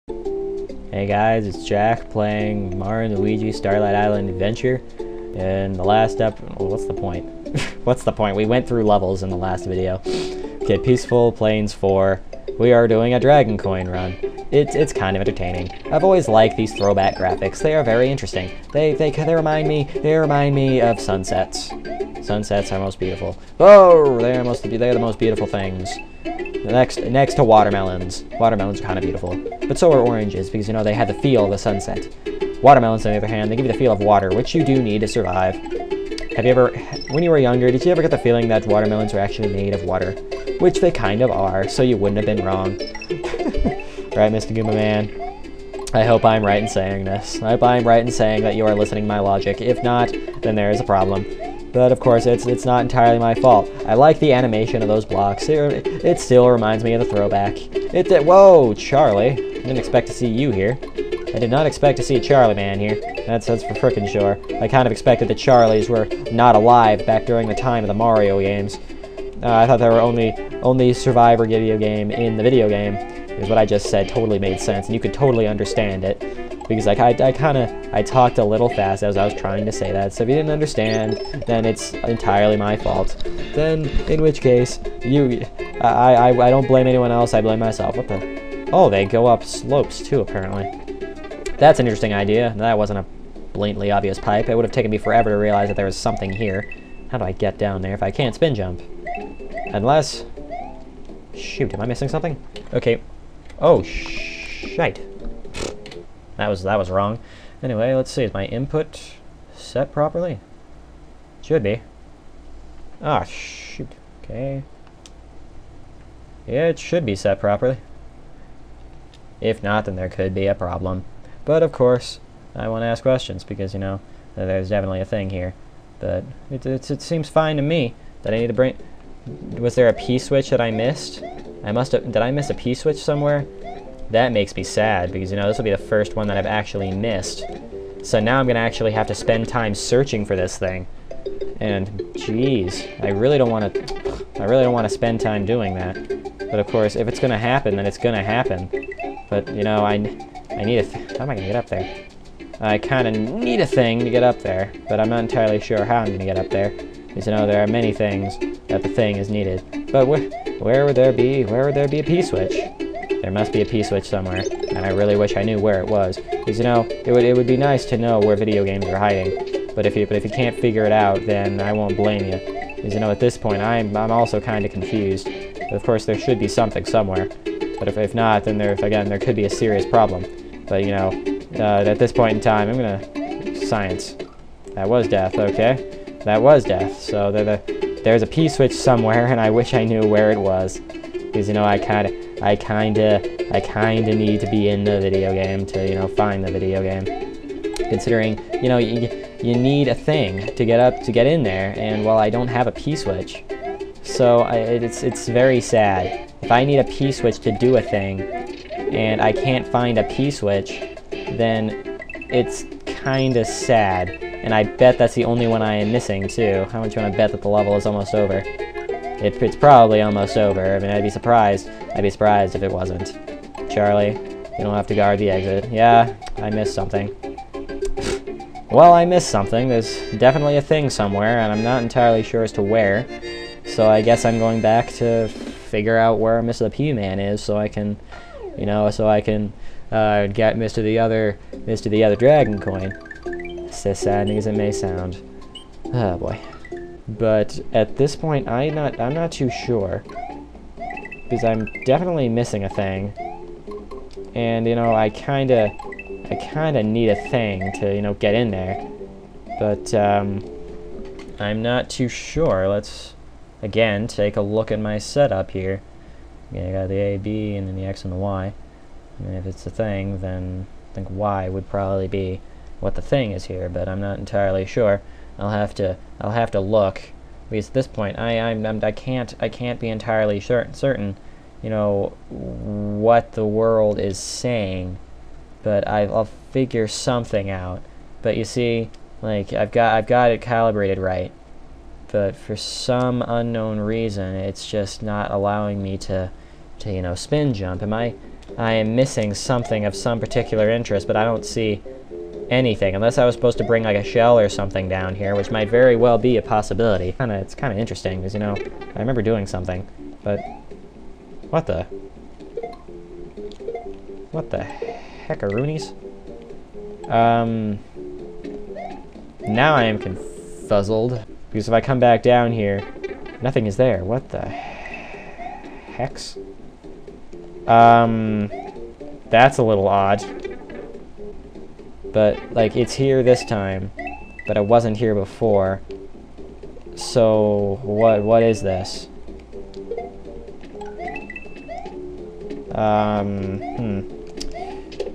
Hey guys, it's Jack playing Mario&Luigi Starlight Island Adventure. In the last what's the point? What's the point? We went through levels in the last video. Okay, Peaceful Plains 4. We are doing a dragon coin run. It's kind of entertaining. I've always liked these throwback graphics. They are very interesting. They remind me of sunsets. Sunsets are most beautiful. Oh, they're the most beautiful things. Next to watermelons. Watermelons are kind of beautiful, but so are oranges because, you know, they have the feel of the sunset. Watermelons, on the other hand, they give you the feel of water, which you do need to survive. Have you ever, when you were younger, did you ever get the feeling that watermelons are actually made of water? Which they kind of are, so you wouldn't have been wrong. Right, Mr. Goomba Man? I hope I'm right in saying this. I hope I'm right in saying that you are listening to my logic. If not, then there is a problem. But of course, it's not entirely my fault. I like the animation of those blocks. It still reminds me of the throwback. Whoa, Charlie! I didn't expect to see you here. I did not expect to see a Charlie man here. That's for frickin' sure. I kind of expected the Charlies were not alive back during the time of the Mario games. I thought there were only survivor video game in the video game. Because what I just said totally made sense, and you could totally understand it. Because like I talked a little fast as I was trying to say that. So if you didn't understand, then it's entirely my fault. Then, in which case, I don't blame anyone else. I blame myself. What the? Oh, they go up slopes too, apparently. That's an interesting idea. That wasn't a blatantly obvious pipe. It would have taken me forever to realize that there was something here. How do I get down there if I can't spin jump? Unless... Shoot, am I missing something? Okay. Oh, shite. That was wrong. Anyway, let's see. Is my input set properly? Should be. Ah, shoot. Okay. Yeah, it should be set properly. If not, then there could be a problem. But of course, I want to ask questions because, you know, there's definitely a thing here. But it seems fine to me that I need to bring... Was there a P-switch that I missed? Did I miss a P-switch somewhere? That makes me sad because, you know, this will be the first one that I've actually missed. So now I'm going to actually have to spend time searching for this thing. And, jeez, I really don't want to spend time doing that. But of course, if it's going to happen, then it's going to happen. But, you know, I need how am I going to get up there? I kind of need a thing to get up there, but I'm not entirely sure how I'm going to get up there. Because, you know, there are many things that the thing is needed. But where would there be a P-switch? There must be a P-switch somewhere, and I really wish I knew where it was. Because, you know, it would be nice to know where video games are hiding. But if you can't figure it out, then I won't blame you. Because, you know, at this point, I'm also kind of confused. But of course, there should be something somewhere. But if not, then there could be a serious problem. But, you know, at this point in time, I'm gonna... Science. That was death, okay? That was death. So there's a P-switch somewhere, and I wish I knew where it was. Because, you know, I kinda need to be in the video game to, you know, find the video game. Considering, you know, you need a thing to get in there, and well, I don't have a P-switch. So it's very sad. If I need a P-switch to do a thing, and I can't find a P-switch, then it's kinda sad. And I bet that's the only one I am missing too. How much you want to bet that the level is almost over? It's probably almost over. I mean, I'd be surprised if it wasn't. Charlie, you don't have to guard the exit. Yeah, I missed something. Well, I missed something. There's definitely a thing somewhere, and I'm not entirely sure as to where. So I guess I'm going back to figure out where Mr. P-Man is, so I can, you know, get Mr. the other dragon coin. As saddening as it may sound. Oh boy. But at this point, I'm not too sure. Because I'm definitely missing a thing. And, you know, I kinda need a thing to, you know, get in there. But, I'm not too sure. Let's, again, take a look at my setup here. Okay, I got the A, B, and then the X and the Y. And if it's a thing, then I think Y would probably be what the thing is here, but I'm not entirely sure. I'll have to look, because at this point I can't be entirely certain, you know, what the world is saying, but I'll figure something out. But you see, like I've got it calibrated right, but for some unknown reason it's just not allowing me to you know, spin jump. Am I I am missing something of some particular interest, but I don't see anything, unless I was supposed to bring like a shell or something down here, which might very well be a possibility. It's kind of interesting, because, you know, I remember doing something, but what the heckaroonies? Now I am confuzzled, because if I come back down here, nothing is there. What the hex? That's a little odd. But, like, it's here this time, but it wasn't here before. So, what is this?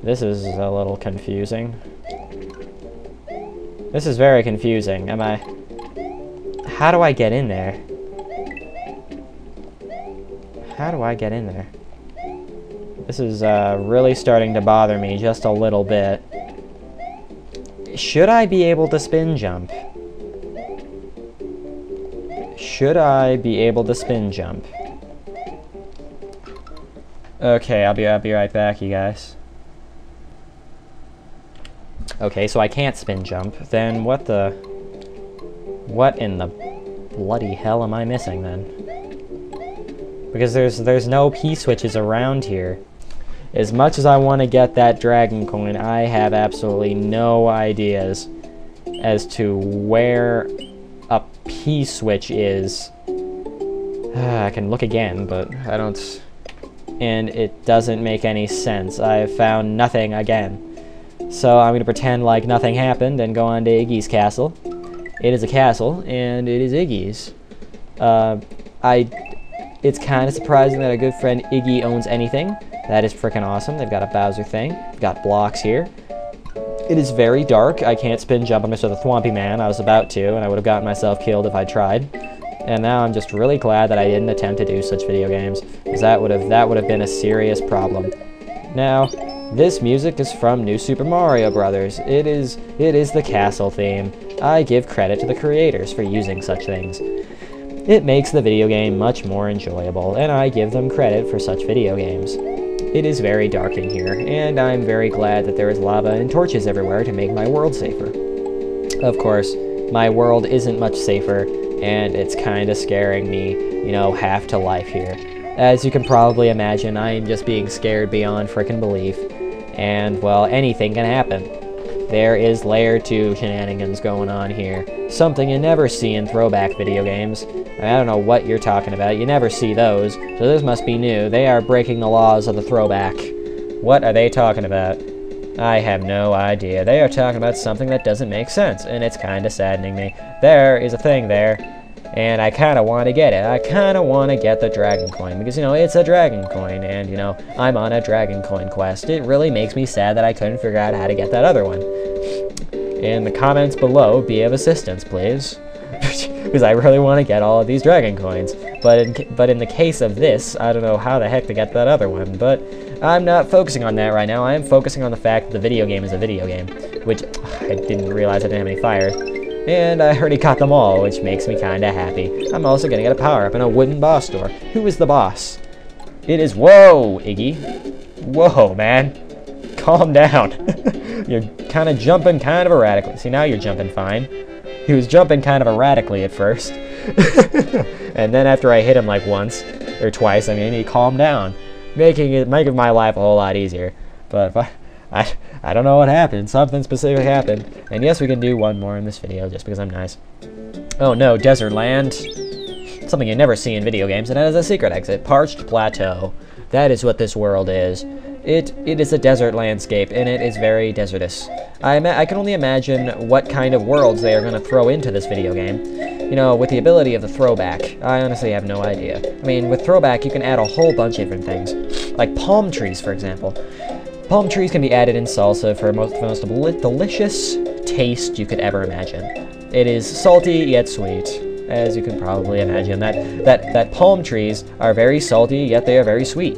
This is a little confusing. This is very confusing. How do I get in there? How do I get in there? This is really starting to bother me just a little bit. Should I be able to spin jump? Should I be able to spin jump? Okay, I'll be right back, you guys. Okay, so I can't spin jump. Then what in the bloody hell am I missing then? Because there's no P-switches around here. As much as I want to get that dragon coin, I have absolutely no ideas as to where a P-switch is. I can look again, but I don't... And it doesn't make any sense. I have found nothing again. So I'm going to pretend like nothing happened and go on to Iggy's castle. It is a castle, and it is Iggy's. It's kind of surprising that a good friend Iggy owns anything. That is freaking awesome. They've got a Bowser thing. They've got blocks here. It is very dark. I can't spin jump on Mr. the Thwompy Man. I was about to, and I would have gotten myself killed if I tried. And now I'm just really glad that I didn't attempt to do such video games, because that would have been a serious problem. Now, this music is from New Super Mario Bros. It is the castle theme. I give credit to the creators for using such things. It makes the video game much more enjoyable, and I give them credit for such video games. It is very dark in here, and I'm very glad that there is lava and torches everywhere to make my world safer. Of course, my world isn't much safer, and it's kind of scaring me, you know, half to life here. As you can probably imagine, I am just being scared beyond frickin' belief, and, well, anything can happen. There is Layer 2 shenanigans going on here. Something you never see in throwback video games. I don't know what you're talking about. You never see those, so this must be new. They are breaking the laws of the throwback. What are they talking about? I have no idea. They are talking about something that doesn't make sense, and it's kind of saddening me. There is a thing there, and I kind of want to get it. I kind of want to get the dragon coin, because, you know, it's a dragon coin, and, you know, I'm on a dragon coin quest. It really makes me sad that I couldn't figure out how to get that other one. In the comments below, be of assistance, please. Because I really want to get all of these dragon coins. But in the case of this, I don't know how the heck to get that other one. But I'm not focusing on that right now. I am focusing on the fact that the video game is a video game. Which, I didn't realize I didn't have any fires. And I already got them all, which makes me kinda happy. I'm also gonna get a power-up in a wooden boss door. Who is the boss? It is... Whoa, Iggy. Whoa, man. Calm down. You're kind of jumping kind of erratically. See, now you're jumping fine. He was jumping kind of erratically at first. And then after I hit him like once, or twice, I mean, he calmed down. Making my life a whole lot easier. But I don't know what happened. Something specific happened. And yes, we can do one more in this video, just because I'm nice. Oh no, desert land. Something you never see in video games, and that is a secret exit. Parched Plateau. That is what this world is. It is a desert landscape, and it is very desertous. I can only imagine what kind of worlds they are going to throw into this video game. You know, with the ability of the throwback, I honestly have no idea. I mean, with throwback, you can add a whole bunch of different things. Like palm trees, for example. Palm trees can be added in salsa for the most delicious taste you could ever imagine. It is salty yet sweet, as you can probably imagine. That palm trees are very salty, yet they are very sweet.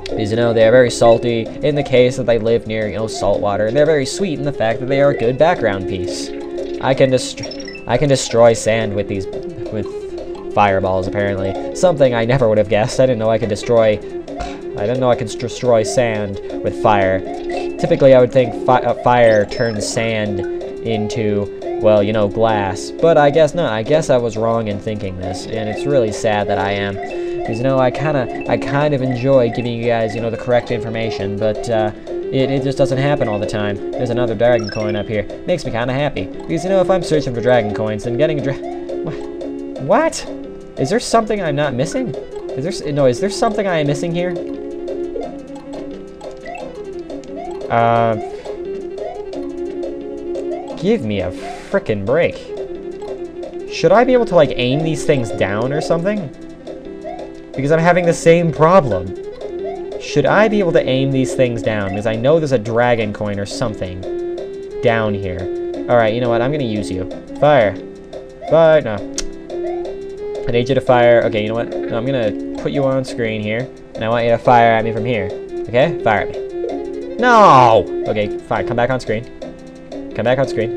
Because, you know, they are very salty in the case that they live near, you know, salt water, and they're very sweet in the fact that they are a good background piece. I can destroy sand with fireballs, apparently. Something I never would have guessed. I didn't know I could destroy I didn't know I could destroy sand with fire. Typically, I would think fire turns sand into, well, you know, glass. But I guess not. I guess I was wrong in thinking this, and it's really sad that I am. Because, you know, I kind of enjoy giving you guys, you know, the correct information, but it just doesn't happen all the time. There's another dragon coin up here. Makes me kind of happy. Because, you know, if I'm searching for dragon coins, then getting a What? Is there something I'm not missing? Is there something I am missing here? Give me a frickin' break. Should I be able to, like, aim these things down or something? Because I'm having the same problem. Should I be able to aim these things down? Because I know there's a dragon coin or something down here. Alright, you know what? I'm gonna use you. Fire. Fire. No. I need you to fire. Okay, you know what? No, I'm gonna put you on screen here. And I want you to fire at me from here. Okay? Fire at me. No! Okay, fine. Come back on screen. Come back on screen.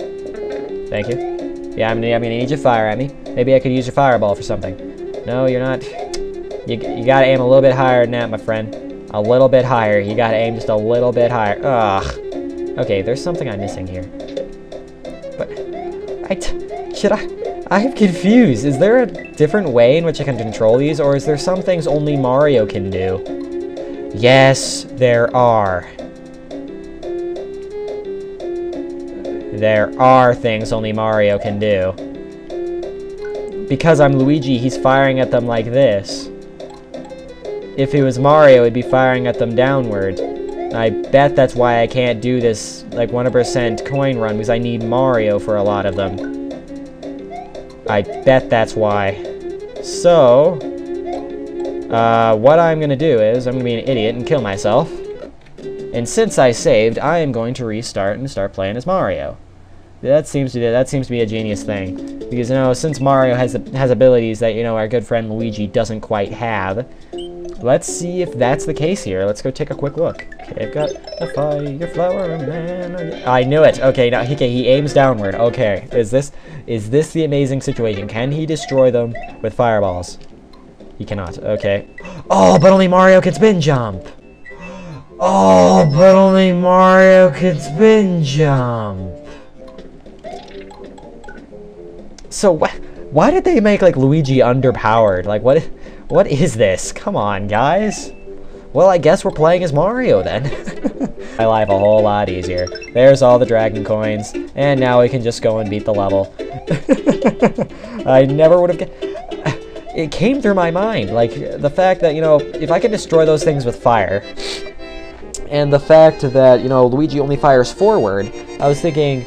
Thank you. Yeah, I'm gonna need you to fire at me. Maybe I could use your fireball for something. No, you're not. You gotta aim a little bit higher than that, my friend. A little bit higher. You gotta aim just a little bit higher. Ugh. Okay, there's something I'm missing here. But I'm confused. Is there a different way in which I can control these, or is there some things only Mario can do? Yes, there are. There are things only Mario can do. Because I'm Luigi, he's firing at them like this. If it was Mario, it'd be firing at them downward. I bet that's why I can't do this, like, 100% coin run, because I need Mario for a lot of them. I bet that's why. So, what I'm gonna do is, I'm gonna be an idiot and kill myself. And since I saved, I am going to restart and start playing as Mario. That seems to be a genius thing. Because, you know, since Mario has abilities that, you know, our good friend Luigi doesn't quite have, let's see if that's the case here. Let's go take a quick look. Okay, I've got a fire flower man. I knew it. Okay, now he aims downward. Okay, is this the amazing situation? Can he destroy them with fireballs? He cannot. Okay. Oh, but only Mario can spin jump. Oh, but only Mario can spin jump. So why did they make, like, Luigi underpowered? Like, what is this? Come on, guys. Well, I guess we're playing as Mario, then. My life a whole lot easier. There's all the dragon coins, and now we can just go and beat the level. I never would have... It came through my mind, like, the fact that, you know, if I can destroy those things with fire, and the fact that, you know, Luigi only fires forward, I was thinking,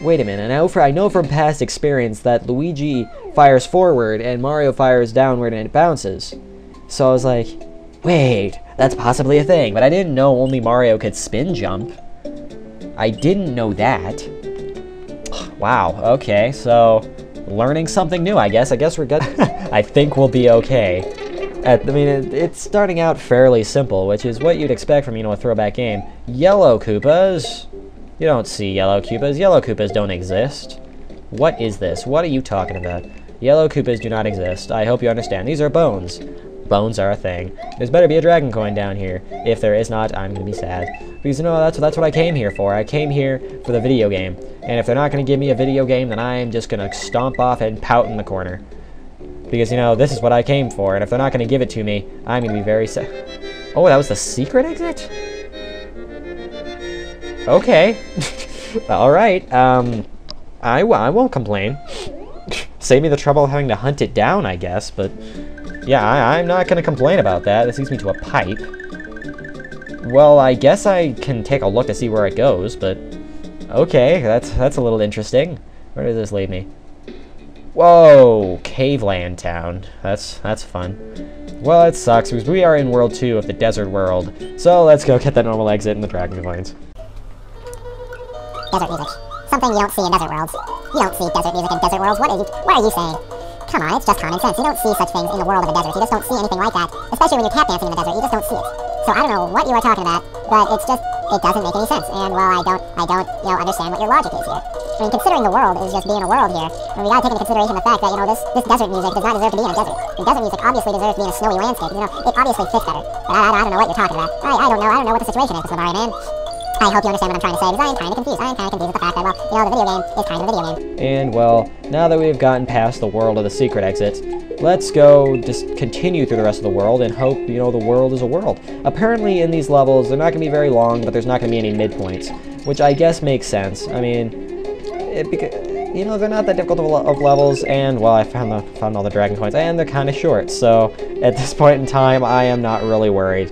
wait a minute, I know from past experience that Luigi fires forward and Mario fires downward and it bounces. So I was like, wait, that's possibly a thing. But I didn't know only Mario could spin jump. I didn't know that. Wow, okay, so learning something new, I guess. I guess we're good. I think we'll be okay. I mean, it's starting out fairly simple, which is what you'd expect from, you know, a throwback game. Yellow Koopas. You don't see yellow Koopas. Yellow Koopas don't exist. What is this? What are you talking about? Yellow Koopas do not exist. I hope you understand. These are bones. Bones are a thing. There's better be a dragon coin down here. If there is not, I'm gonna be sad. Because, you know, that's what I came here for. I came here for the video game. And if they're not gonna give me a video game, then I'm just gonna stomp off and pout in the corner. Because, you know, this is what I came for. And if they're not gonna give it to me, I'm gonna be very sad. Oh, that was the secret exit? Okay. Alright, I won't complain. Save me the trouble of having to hunt it down, I guess, but yeah, I'm not gonna complain about that. This leads me to a pipe. Well, I guess I can take a look to see where it goes, but okay, that's a little interesting. Where does this lead me? Whoa, Caveland Town. That's fun. Well, it sucks because we are in World 2 of the Desert World. So let's go get that normal exit and the dragon coins. Desert music. Something you don't see in desert worlds. You don't see desert music in desert worlds. What are you saying? Come on, it's just common sense. You don't see such things in the world of the desert. You just don't see anything like that. Especially when you're tap dancing in the desert. You just don't see it. So I don't know what you are talking about, but it doesn't make any sense. And well, I don't, you know, understand what your logic is here. I mean, considering the world is just being a world here, I mean, we gotta take into consideration the fact that, you know, this desert music does not deserve to be in a desert. The desert music obviously deserves to be in a snowy landscape. You know, it obviously fits better. But I don't know what you're talking about. I don't know what the situation is, Mr. Mario Man. I hope you understand what I'm trying to say, because I'm kind of confused. I'm kind of confused with the fact that, well, you know, the video game is kind of a video game. And, well, now that we've gotten past the world of the secret exits, let's go just continue through the rest of the world and hope, you know, the world is a world. Apparently, in these levels, they're not going to be very long, but there's not going to be any midpoints, which I guess makes sense. I mean, you know, they're not that difficult of levels, and, well, I found all the dragon coins, and they're kind of short, so at this point in time, I am not really worried.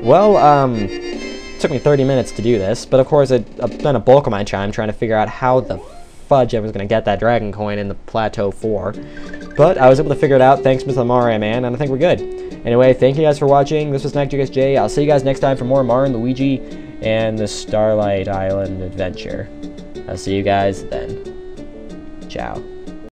Well, it took me 30 minutes to do this, but of course I spent a bulk of my time trying to figure out how the fudge I was going to get that dragon coin in the Plateau 4. But I was able to figure it out thanks to the Mario Man, and I think we're good. Anyway, thank you guys for watching. This was SnackJugasJ. I'll see you guys next time for more Mario&Luigi and the Starlight Island adventure. I'll see you guys then. Ciao.